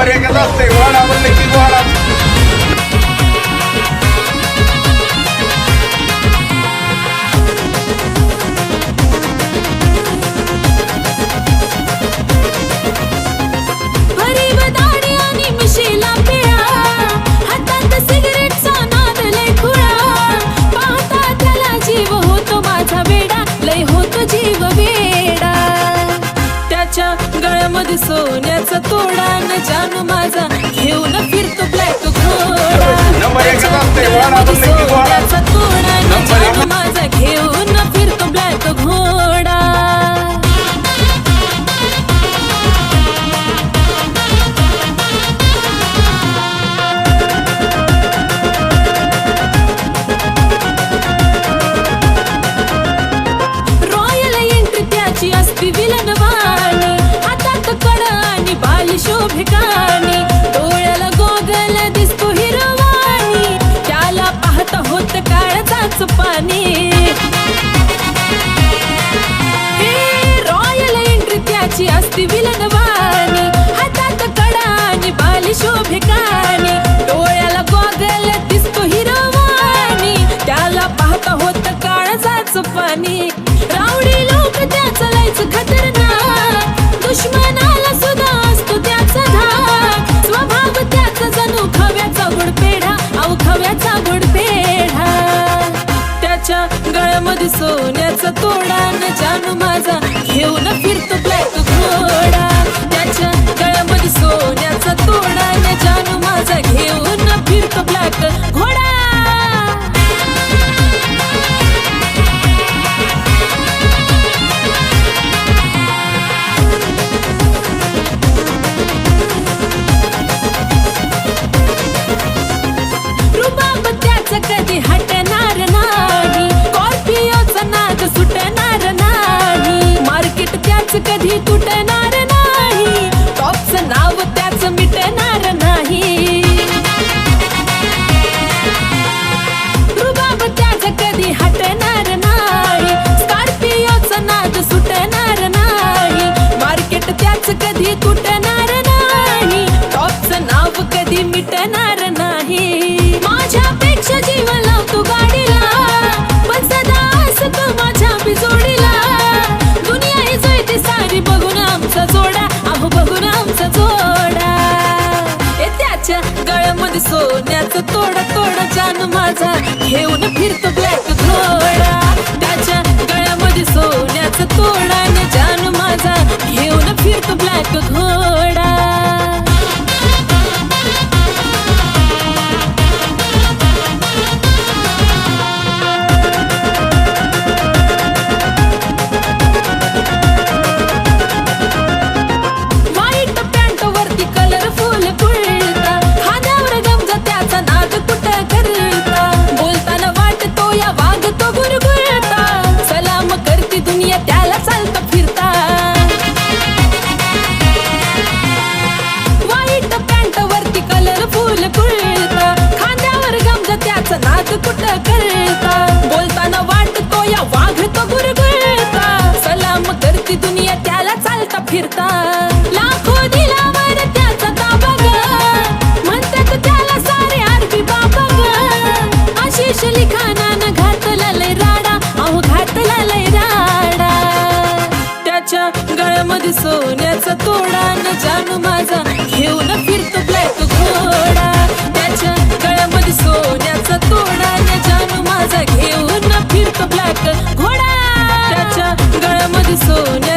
Number एकच असते वाडा म्हणलं की वाडा. गळ्यामध्ये सोन्याचा तोडा न जानू माझा घेऊन फिरतो ब्लॅक घोडा. गळ्यामध्ये सोन्याचा तोडा न जानू माझा घेऊन फिरतो ब्लॅक घोडा. रॉयल एंट्री त्याची असती विलनवाणी, शोभिकानी डोळ्याला गोगल दिसतो हिरवाणी, त्याला पाहता होत काळजाच पाणी. रॉयल एंट्री त्याची असती विलनवाणी, हातात कडा आणि बाली शोभिकानी, डोळ्याला गोगल दिसतो हिरवाणी, त्याला पाहता होत काळजाच पाणी. रावडी लोक त्याचं लायचं खतरनाक, दुश्मनाला सुद्धा असतो त्याचा धाक. स्वभाव त्याचा जणू खव्याचा गोडपेढा, अहो खव्याचा गोडपेढा. त्याच्या गळ्यामध्ये सोन्याचा तोडा न जानू माझा घेऊन फिरतो ब्लॅक घोडा. त्याच्या गळ्यामध्ये सोन्याचा तोडा न जानू माझा घेऊन फिरतो ब्लॅक घोडा. कधी हटणार नाही, स्कॉर्पिओचा नाद सुटणार नाही, मार्केट त्याच कधी तुटणार नाही, टॉपचं नाव त्याच मिटणार नाही. रुबाब त्याच कधी हटणार नाही, स्कॉर्पिओचा नाद सुटणार नाही, मार्केट त्याच कधी तुटणार नाही, टॉपचं नाव कधी मिटणार नाही. माझ्यापेक्षा जीव लावतो गाडीला, पण सदा असतो माझ्या बिजोडीला. दुनिया ही जळते सारी बघून आमचा जोडा, अहो बघून आमचा जोडा. त्याच्या गळ्यामध्ये सोन्याचा तोडा तोडा जानू माझा घेऊन फिरतो ब्लॅक घोडा. त्याच्या गळ्यामध्ये सोन्याचा तोडा न जानू माझा घेऊन फिरतो ब्लॅक घोडा. कुठं करता बोलताना वाटतो या वाघ तो गुरगुरता, सलाम करती दुनिया त्याला चालता फिरता. लाखो दिलावर त्याचा ताबा ग, म्हणतात त्याला सारे आरबी बाबा ग. आशिष लिखाणानं घातला लय राडा, अहो घातला लय राडा. त्याच्या गळ्यामध्ये सोन्याचा तोडा न जानू माझा घेऊन फिरतो ब्लॅक घोडा. त्याच्या गळ्यामध्ये सोन्याचा तोडा न जानू माझा घेऊन फिरतो ब्लॅक घोडा. त्याच्या गळ्यामध्ये सोन्या